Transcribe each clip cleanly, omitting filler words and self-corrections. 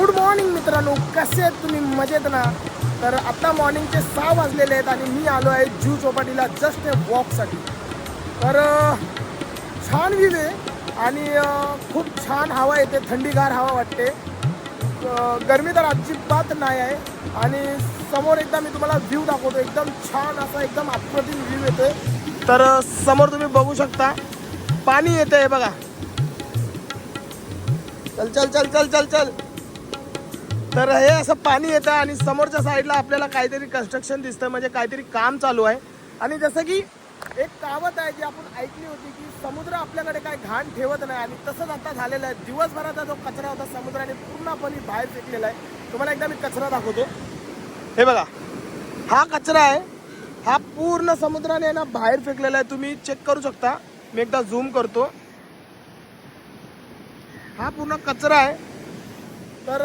Good morning मित्रांनो, कसे आहेत तुम्ही? मजेत ना? तर आता मॉर्निंगचे 6 वाजलेले आहेत आणि मी आलो आहे जुहू चौपाटीला जस्ट वॉकसाठी. तर छान व्ह्यू आहे आणि खूप छान हवा येते, थंडीगार हवा वाटते. गरमी तर अजिबात नाही आहे. आणि समोर एकदा मी तुम्हाला व्ह्यू दाखवतो, एकदम छान असा एकदम अप्रतिम व्ह्यू येतोय. तर समोर तुम्ही बघू शकता पाणी येतं आहे बघा. चल चल चल चल चल चल. तर हे असं पाणी येतं आणि समोरच्या साईडला आपल्याला काहीतरी कन्स्ट्रक्शन दिसतं, म्हणजे काहीतरी काम चालू आहे. आणि जसं की एक कहावत आहे जी आपण ऐकली होती की समुद्र आपल्याकडे काय घाण ठेवत नाही, आणि तसंच आता झालेलं आहे. दिवसभराचा जो कचरा होता समुद्राने पूर्णपणे बाहेर फेकलेला आहे. तुम्हाला एकदा मी कचरा दाखवतो. हे बघा, हा कचरा आहे, हा पूर्ण समुद्राने ना बाहेर फेकलेला आहे. तुम्ही चेक करू शकता, मी एकदा झूम करतो. हा पूर्ण कचरा आहे. तर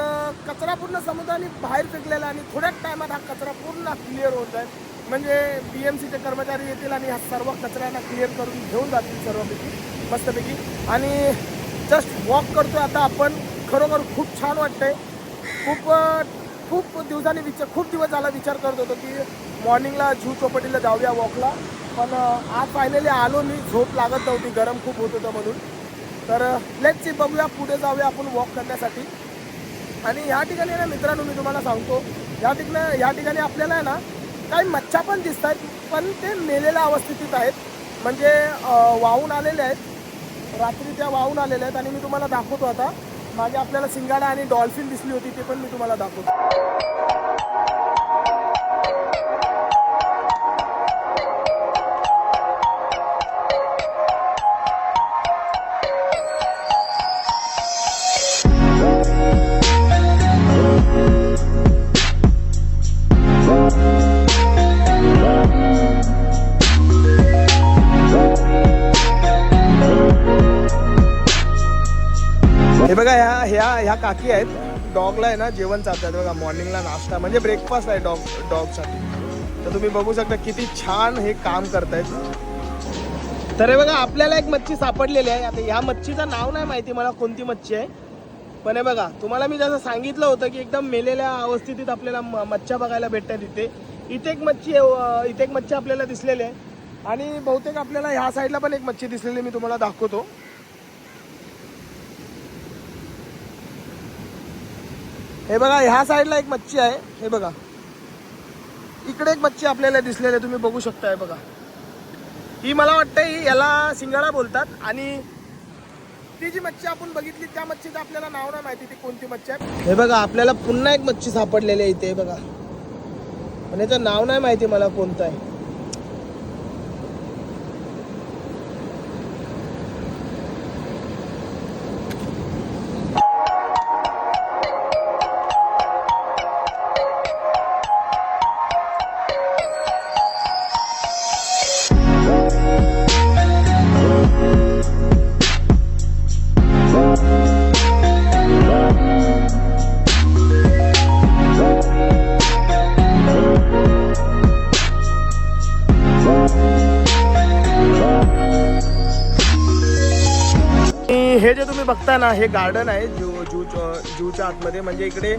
कचरा पूर्ण समुद्राने बाहेर फेकलेला आहे आणि थोड्याच टायमात हा कचरा पूर्ण क्लिअर होत आहे. म्हणजे BMCचे कर्मचारी येतील आणि हा सर्व कचऱ्यांना क्लिअर करून घेऊन जातील सर्वपैकी मस्तपैकी. आणि जस्ट वॉक करतो आता आपण. खरोखर खूप छान वाटतंय. खूप दिवस झाला विचार करत होतो की मॉर्निंगला जुहू चौपाटीला जाऊया वॉकला, पण आज फायनली आलो मी. झोप लागत नव्हती, गरम खूप होत होतं म्हणून. तर लेट्स सी, बघूया पुढे जाऊया आपण वॉक करण्यासाठी. आणि ह्या ठिकाणी ना मित्रांनो, मी तुम्हाला सांगतो, या ठिकाणी आपल्याला आहे ना काही मच्छा पण दिसत आहेत, पण ते मेलेल्या अवस्थेत आहेत. म्हणजे वाहून आलेले आहेत, रात्री त्या वाहून आलेल्या आहेत. आणि मी तुम्हाला दाखवतो आता. मागे आपल्याला सिंगाडा आणि डॉल्फिन दिसली होती, ते पण मी तुम्हाला दाखवतो. हे बघा, ह्या काकी आहेत, डॉगला आहे ना जेवण चालतात बघा. मॉर्निंगला नाश्ता म्हणजे ब्रेकफास्ट आहे डॉगसाठी. तर तुम्ही बघू शकता किती छान हे काम करतायत. तर हे बघा, आपल्याला एक मच्छी सापडलेली आहे. आता ह्या मच्छीचं नाव नाही माहिती मला कोणती मच्छी आहे, पण हे बघा, तुम्हाला मी जसं सांगितलं होतं की एकदम मेलेल्या अवस्थेत आपल्याला मच्छ्या बघायला भेटतात. इथे एक मच्छी आपल्याला दिसलेली आहे. आणि बहुतेक आपल्याला ह्या साईडला पण एक मच्छी दिसलेली, मी तुम्हाला दाखवतो. हे बघा, ह्या साईडला एक मच्छी आहे. हे बघा, इकडे एक मच्छी आपल्याला दिसलेली आहे, तुम्ही बघू शकताय बघा. ही मला वाटतं याला सिंगाडा बोलतात. आणि ती जी मच्छी आपण बघितली त्या मच्छीचं आपल्याला नाव नाही माहिती, ती कोणती मच्छी आहे. हे बघा, आपल्याला पुन्हा एक मच्छी सापडलेली आहे इथे बघा, पण याचं नाव नाही माहिती मला कोणतं आहे. हे जे तुम्ही बघता ना, हे गार्डन आहे जूच्या आतमध्ये. म्हणजे इकडे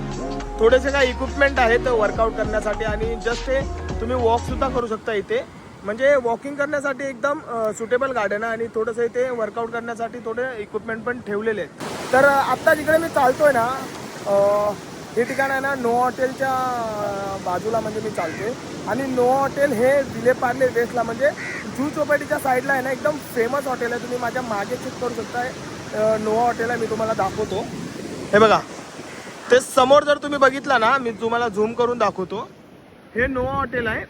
थोडेसे काही इक्विपमेंट आहेत वर्कआउट करण्यासाठी, आणि जस्ट हे तुम्ही वॉक सुद्धा करू शकता इथे. म्हणजे वॉकिंग करण्यासाठी एकदम सुटेबल गार्डन आहे. आणि थोडंसं इथे वर्कआउट करण्यासाठी थोडे इक्विपमेंट पण ठेवलेले आहेत. तर आत्ता जिकडे मी चालतोय ना, हे ठिकाण आहे ना नोआ हॉटेलच्या बाजूला म्हणजे मी चालतोय. आणि नोआ हॉटेल हे विलेपार्ले वेस्टला, म्हणजे जुहू चौपाटीच्या साईडला आहे ना, एकदम फेमस हॉटेल आहे. तुम्ही माझ्या मागे चेक करू शकताय, नोआ हॉटेल आहे, मी तुम्हाला दाखवतो. हे बघा, ते समोर जर तुम्ही बघितला ना, मी तुम्हाला झूम करून दाखवतो. हे नोआ हॉटेल आहे,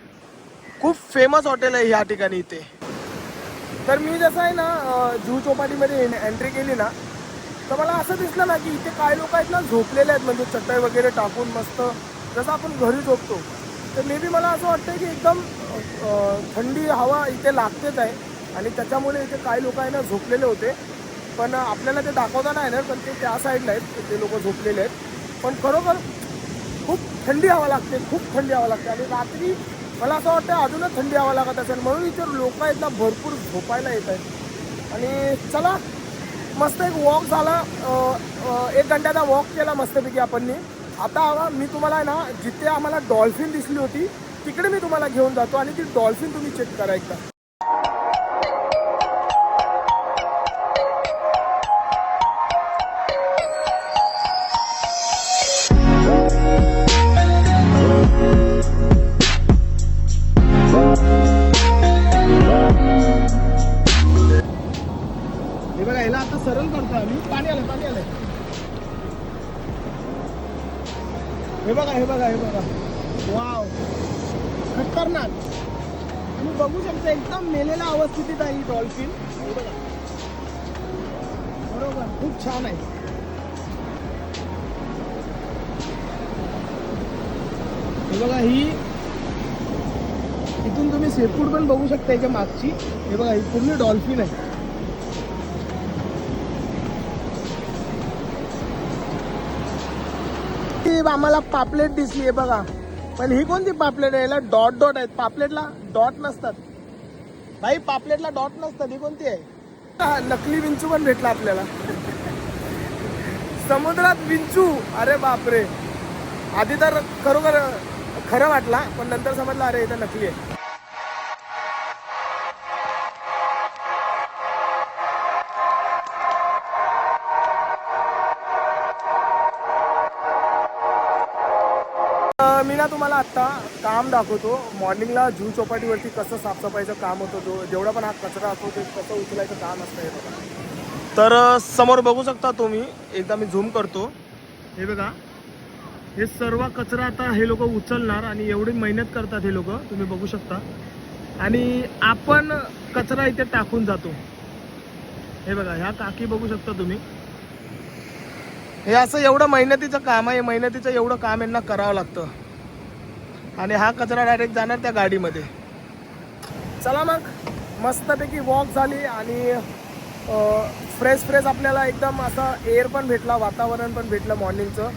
खूप फेमस हॉटेल आहे ह्या ठिकाणी इथे. तर मी जसं आहे ना जुहू चौपाटीमध्ये एंट्री केली ना, तर मला असं दिसलं ना की इथे काही लोक आहेत ना झोपलेले आहेत, म्हणजे चटई वगैरे टाकून मस्त, जसं आपण घरी झोपतो. तर मे बी मला असं वाटतं की एकदम थंडी हवा इथे लागतेच आहे, आणि त्याच्यामुळे इथे काही लोक आहे ना झोपलेले होते. पण आपल्याला ते दाखवता नाही ना, पण ते त्या साईडला आहेत, ते लोक झोपलेले आहेत. पण खरोखर खूप थंडी हवा लागते, खूप थंडी हवा लागते. आणि रात्री मला असं वाटतं अजूनच थंडी हवा लागत असेल, म्हणून इथे लोक आहेत ना भरपूर झोपायला येत आहेत. आणि चला मस्त एक वॉक झाला, 1 घंट्याचा वॉक केला मस्तपैकी आपण. आता मी तुम्हाला ना जिथे आम्हाला डॉल्फिन दिसली होती तिकडे मी तुम्हाला घेऊन जातो आणि ती डॉल्फिन तुम्ही चेक करा एकदा. हे बघा, याला आता सरळ करतो आम्ही. पाणी आलं. हे बघा. वाव, खतरनाक. तुम्ही बघू शकता एकदम मेलेल्या अवस्थेत आहे ही डॉल्फिन. हे बघा, बरोबर, खूप छान आहे. हे बघा, ही इथून तुम्ही सेफूड पण बघू शकता याच्या मागची. हे बघा, ही पूर्ण डॉल्फिन आहे. आम्हाला पापलेट दिसली आहे बघा, पण ही कोणती पापलेट आहे? याला डॉट आहेत. पापलेटला डॉट नसतात भाई, पापलेटला डॉट नसतात. ही कोणती आहे? नकली विंचू पण भेटला आपल्याला समुद्रात. विंचू, अरे बापरे. आधी तर खरोखर खरं वाटला, पण नंतर समजलं अरे इथं नकली आहे. मी ना तुम्हाला आत्ता काम दाखवतो. मॉर्निंगला जुहू चौपाटीवरती कसं साफसफाईचं काम होतं, जेवढा पण हा कचरा असतो ते कसं उचलायचं काम असतं. हे बघा, तर समोर बघू शकता तुम्ही. एकदा मी झूम करतो. हे बघा, हे सर्व कचरा आता हे लोक उचलणार आणि एवढी मेहनत करतात हे लोक, तुम्ही बघू शकता. आणि आपण कचरा इथे टाकून जातो. हे बघा, ह्या काकी बघू शकता तुम्ही. हे असं एवढं मेहनतीचं काम आहे. मेहनतीचं एवढं काम यांना करावं लागतं आणि हा कचरा डायरेक्ट जाणार त्या गाडीमध्ये. चला मग, मस्तपैकी वॉक झाली आणि फ्रेश आपल्याला एकदम असं एअर पण भेटला, वातावरण पण भेटलं मॉर्निंगचं.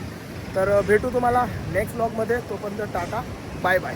तर भेटू तुम्हाला नेक्स्ट व्लॉगमध्ये. तोपर्यंत टाटा, बाय बाय.